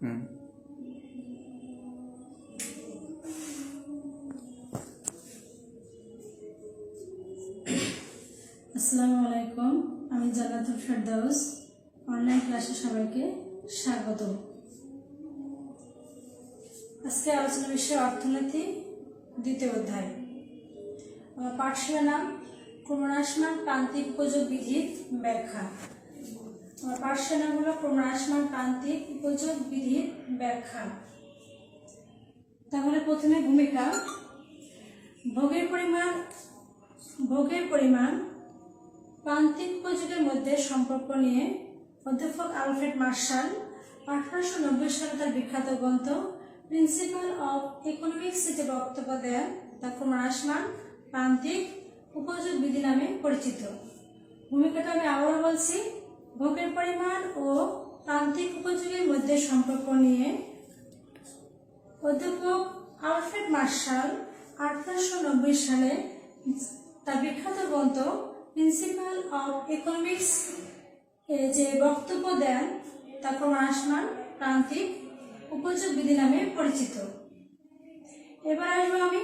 আসসালামু আলাইকুম, আমি জান্নাতুল ফেরদাউস। অনলাইন ক্লাসে সবাইকে স্বাগত। আজকে আলোচনা বিষয় অর্থনীতি, দ্বিতীয় অধ্যায়। পাঠশালার নাম ক্রমহ্রাসমান প্রান্তিক উপযোগ বিধির ব্যাখ্যা। পাঠশালার নাম হলো ক্রমহ্রাসমান প্রান্তিক উপযোগ বিধির ব্যাখ্যা। তাহলে প্রথমে ভূমিকা। ভোগের পরিমাণ প্রান্তিক উপযোগের মধ্যে সম্পর্ক নিয়ে অধ্যাপক আলফ্রেড মার্শাল 1890 সালে তার বিখ্যাত গ্রন্থ প্রিন্সিপাল অফ ইকোনমিক্সে বক্তব্য দেন তা ক্রমহ্রাসমান প্রান্তিক উপযোগ বিধি নামে পরিচিত। ভূমিকাটা আমি আবার বলছি। ভোগের পরিমাণ ও প্রান্তিক উপযোগের মধ্যে সম্পর্ক নিয়ে অধ্যাপক আলফ্রেড মার্শাল 1890 সালে তার বিখ্যাত গ্রন্থ প্রিন্সিপাল অফ ইকোনমিক্স যে বক্তব্য দেন তা ক্রমহ্রাসমান প্রান্তিক উপযোগ বিধি নামে পরিচিত। এবার আসবো আমি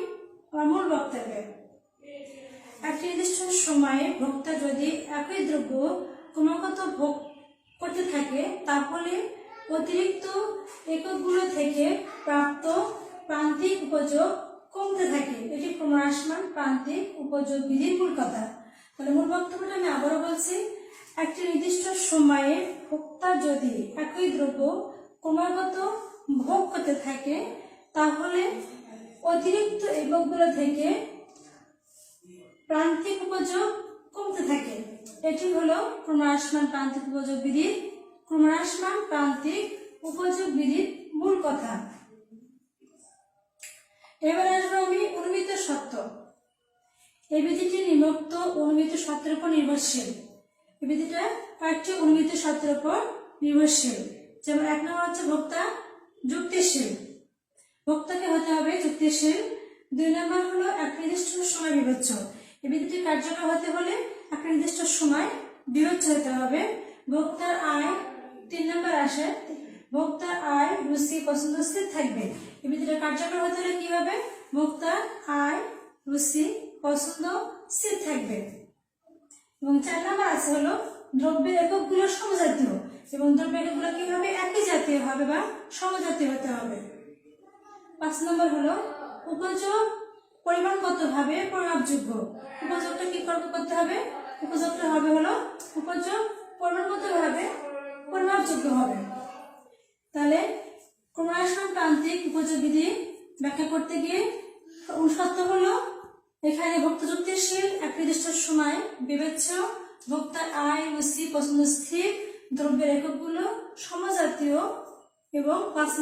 আমার মূল বক্তব্যে। একটি নির্দিষ্ট সময়ে ভোক্তা যদি একই দ্রব্য ক্রমাগত ভোগ করতে থাকে তাহলে অতিরিক্ত এককগুলো থেকে প্রাপ্ত প্রান্তিক উপযোগ কমতে থাকে। এটি ক্রমহ্রাসমান প্রান্তিক উপযোগ বিধির মূল কথা। তাহলে মূল বক্তব্যটা আমি আবারও বলছি। একটি নির্দিষ্ট সময়ে ভোক্তা যদি একই দ্রব্য ক্রমাগত ভোগ করতে থাকে তাহলে অতিরিক্ত এককগুলো থেকে প্রান্তিক উপযোগ কমতে থাকে। এটি হলো ক্রমহ্রাসমান প্রান্তিক উপযোগ বিধির মূল কথা। এবার আসবো আমি অনুমিত সত্য। এই বিধিটি নিম্নোক্ত অনুমিত সত্যের উপর নির্ভরশীল। এই বিধিটা কয়েকটি অনুমিত সত্যের উপর নির্ভরশীল। যেমন এক নম্বর হচ্ছে ভোক্তা যুক্তিশীল। ভোক্তাকে হতে হবে যুক্তিশীল। 2 নম্বর হলো এক নির্দিষ্ট সময় বিবেচ্য। এই বিধিটি কার্যকর হতে হলে একটা নির্দিষ্ট সময় বিবেচ্য হতে হবে। ভোক্তার আয় 3 নম্বর আসে। ভোক্তার আয়, রুচি, পছন্দ স্থির থাকবে। এই বিধিটা কার্যকর হতে হলে কি হবে? ভোক্তার আয়, রুচি, পছন্দ স্থির থাকবে। এবং 4 নম্বর আছে হলো দ্রব্যের এককগুলো সমজাতীয় এবং দ্রব্যের এককগুলো কি হবে? একই জাতীয় হবে বা সমজাতীয় হতে হবে। 5 নম্বর হলো উপযোগ পরিমাণগতভাবে পরিমাপযোগ্য। উপযোগটা কি করতে হবে? উপযোগটা হবে হলো উপযোগ পরিমাণগতভাবে পরিমাপযোগ্য হবে। তাহলে ক্রমহ্রাসমান প্রান্তিক উপযোগ বিধি ব্যাখ্যা করতে গিয়ে সত্য হলো এখানে ভোক্তা যুক্তিশীল, এক নির্দিষ্ট সময় বিবেচ্য, ভোক্তার আয়, রুচি, পছন্দ স্থির, দ্রব্যের এককগুলো সমজাতীয় এবং 5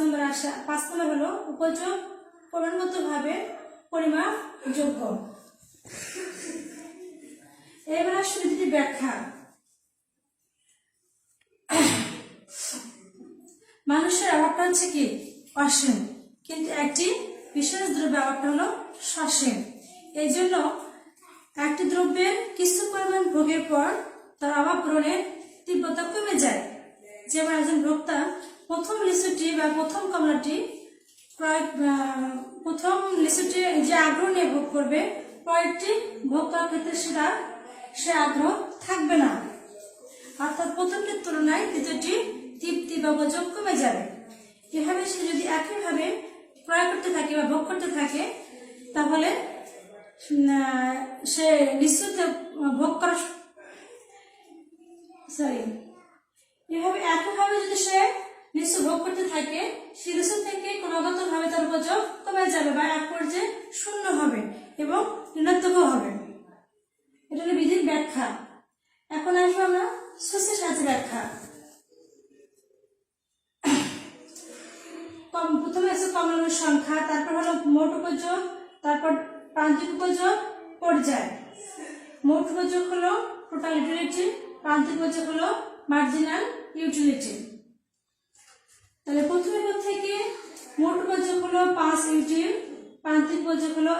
নম্বর হলো উপযোগ পরিমাণগতভাবে পরিমাপযোগ্য। এবার আসলে বিধির ব্যাখ্যা। মানুষের অভাবটা হচ্ছে কি? অসীম, কিন্তু একটি বিশেষ দ্রব্যের অভাবটা হলো সসীম। এই জন্য একটি দ্রব্যের কিছু পরিমাণ ভোগের পর তার অভাব পূরণের তীব্রতা কমে যায়। যেমন একজন ভোক্তা প্রথম লিচুটি বা প্রথম কমলাটি যে আগ্রহ নিয়ে ভোগ করবে, পরেরটি ভোগ করার ক্ষেত্রে সে আগ্রহ থাকবে না। অর্থাৎ প্রথমটির তুলনায় দ্বিতীয়টি তৃপ্তি বা উপযোগ কমে যাবে। এভাবে সে যদি একইভাবে ক্রয় করতে থাকে বা ভোগ করতে থাকে তাহলে সে লিচুতে ভোগ করা এভাবে একইভাবে যদি সে লিচু ভোগ করতে থাকে, সে লিচু থেকে ক্রমাগতভাবে তার উপযোগ কমে যাবে বা এক পর্যায়ে শূন্য হবে এবং ঋণাত্মক হবে। এটা হলো বিধির ব্যাখ্যা। এখন আসবো আমরা সূচির সাথে ব্যাখ্যা। প্রথমে আছে কমলার সংখ্যা, তারপর হলো মোট উপযোগ, তারপর প্রান্তিক উপযোগ পর্যায়। মোট উপযোগ হলো টোটাল ইউটিলিটি, প্রান্তিক উপযোগ হলো মার্জিনাল ইউটিলিটি। তাহলে প্রথমে থেকে মোট উপযোগ হলো 5 ইউটিল, প্রান্তিক উপযোগ হলো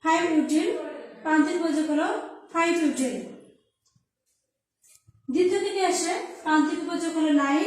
5 ইউটিল, প্রান্তিক উপযোগ হলো 5 ইউটিল। দ্বিতীয় থেকে আসে প্রান্তিক উপযোগ হলো 9,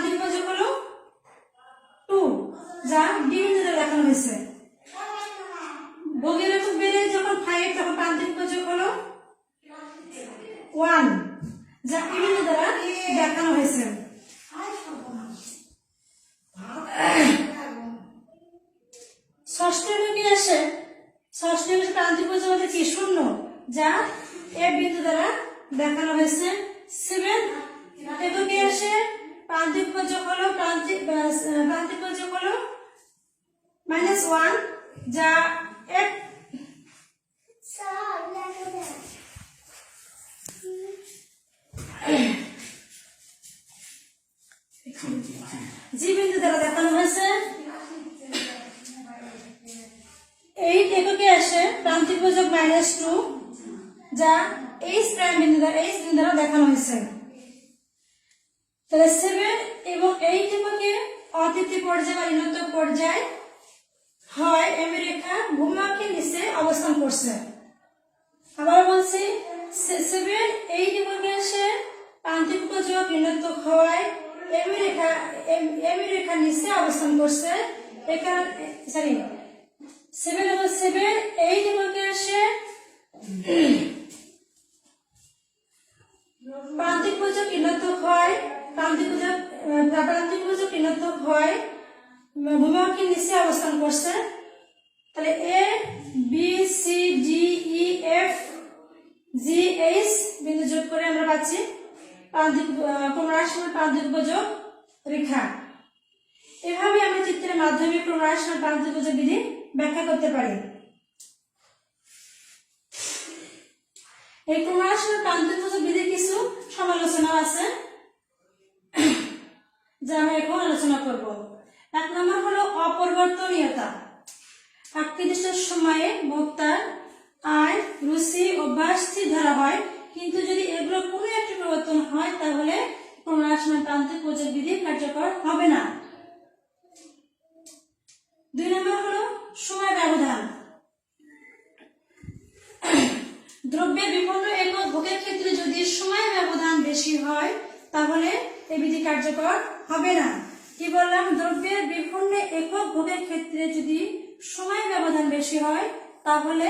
প্রান্তিক উপযোগ হলো 2, যা ডি বিন্দু দ্বারা দেখানো হয়েছে। ভোগের একক বেড়ে যখন 5 তখন প্রান্তিক উপযোগ হলো 1, যা ই বিন্দু দ্বারা দেখানো হয়েছে। ষষ্ঠ এককে আসে প্রান্তিক উপযোগ হচ্ছে কি 0, যা এ বিন্দু দ্বারা দেখানো হয়েছে। 7 এককে আসে প্রান্তিক উপযোগ হলো -1, যা এক জি বিন্দু দ্বারা দেখানো হয়েছে। 8 এককে আসে প্রান্তিক উপযোগ -2, যা এইচ বিন্দু দ্বারা দেখানো হয়েছে। তাহলে 7 এবং 8 এককে অতৃতীয় পর্যায় বা ঋণাত্মক পর্যায় হয় এম রেখা ভূমধ্যরেখার নিচে অবস্থান করছে। আবার বলছি 7, 8 এককে আসে প্রান্তিক উপযোগ ঋণাত্মক হয় এম রেখার নিচে অবস্থান করছে। এখানে 7 এবং 8 এককে আসে প্রান্তিক উপযোগ ঋণাত্মক হয় ভূমধ্যরেখার নিচে অবস্থান করছে। তাহলে A B C D E F G H বিন্দু যোগ করে আমরা পাচ্ছি ক্রমহ্রাসমান প্রান্তিক উপযোগ রেখা। এভাবে আমরা চিত্রের মাধ্যমে ক্রমহ্রাসমান প্রান্তিক উপযোগ বিধি ব্যাখ্যা করতে পারি। এই ক্রমহ্রাসমান প্রান্তিক উপযোগ বিধির কিছু সমালোচনা আছে, যা আমরা এখন আলোচনা করব। 1 নম্বর হলো অপরিবর্তনীয়তা। একটি নির্দিষ্ট সময়ে ভোক্তার আয়, রুচি, অভ্যাস স্থির ধরা হয়, কিন্তু যদি এগুলো কোনো একটি পরিবর্তন হয় তাহলে ক্রমহ্রাসমান প্রান্তিক উপযোগ বিধি কার্যকর হবে না। 2 নম্বর হলো সময় ব্যবধান। দ্রব্যের বিভিন্ন একক ভোগের ক্ষেত্রে যদি সময় ব্যবধান বেশি হয় তাহলে এই বিধি কার্যকর হবে না। কি বললাম? দ্রব্যের বিভিন্ন একক ভোগের ক্ষেত্রে যদি সময় ব্যবধান বেশি হয় তাহলে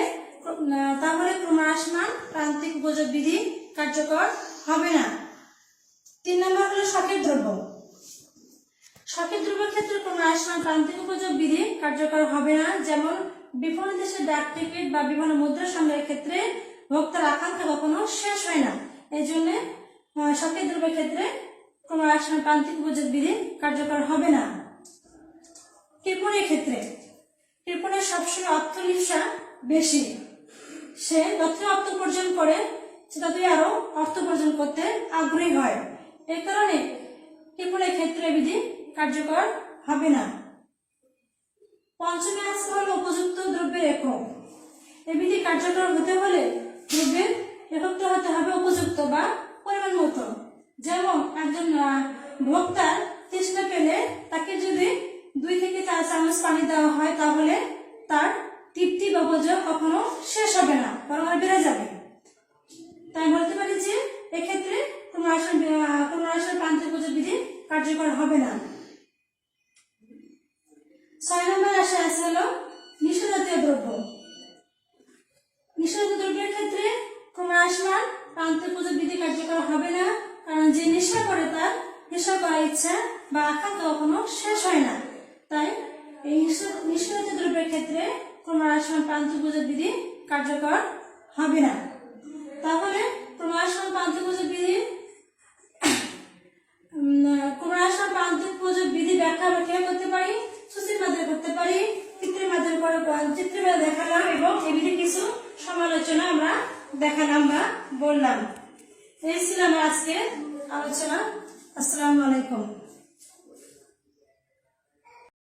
ক্রমহ্রাসমান প্রান্তিক উপযোগ বিধি কার্যকর হবে না। 3 নম্বর হলো শখের দ্রব্য। শখের দ্রব্যের ক্ষেত্রে ক্রমহ্রাসমান প্রান্তিক উপযোগ বিধি কার্যকর হবে না। যেমন বিভিন্ন দেশের ডাক টিকিট বা বিভিন্ন মুদ্রা সংগ্রহের ক্ষেত্রে ভোক্তার আকাঙ্ক্ষা কখনো শেষ হয় না। এই জন্য শখের দ্রব্যের ক্ষেত্রে ক্রমহ্রাসমান প্রান্তিক উপযোগ বিধি কার্যকর হবে না। কৃপণের ক্ষেত্রে কৃপণের সবসময় অর্থ লিপ্সা বেশি। সে যতই অর্থ উপার্জন করে সে ততই আরো অর্থ উপার্জন করতে আগ্রহী হয়। এই কারণে কৃপণের ক্ষেত্রে বিধি কার্যকর হবে না। 5 আছে হলো উপযুক্ত দ্রব্যের একক। এই বিধি কার্যকর হতে হলে দ্রব্যের এককটা হতে হবে উপযুক্ত বা পরিমাণ মতো। যেমন একজন ভোক্তার তৃষ্ণা পেলে তাকে যদি 2 থেকে 4 চামচ পানি দেওয়া হয় তাহলে তার তৃপ্তি বা উপযোগ কখনো শেষ হবে না, বরং বেড়ে যাবে। তাই বলতে পারি যে এক্ষেত্রে ক্রমহ্রাসমান প্রান্তিক উপযোগ বিধি কার্যকর হবে না। 6 নম্বর আছে হলো নিশাজাতীয় দ্রব্য। নিশাজাতীয় দ্রব্যের ক্ষেত্রে ক্রমহ্রাসমান প্রান্তিক উপযোগ বিধি কার্যকর হবে না, কারণ যে নেশা করে তার নেশা করার ইচ্ছা বা আকাঙ্ক্ষা কখনো শেষ হয় না। তাই এই নিশাজাতীয় দ্রব্যের ক্ষেত্রে ক্রমহ্রাসমান প্রান্তিক উপযোগ বিধি কার্যকর হবে না। তাহলে ক্রমহ্রাসমান প্রান্তিক উপযোগ বিধি ব্যাখ্যা আমরা কিভাবে করতে পারি? সূচির মাধ্যমে করতে পারি, চিত্রের মাধ্যমে দেখালাম এবং এই বিধি কিছু সমালোচনা আমরা দেখালাম বা বললাম। এই ছিল আমার আজকের আলোচনা। আসসালামু আলাইকুম।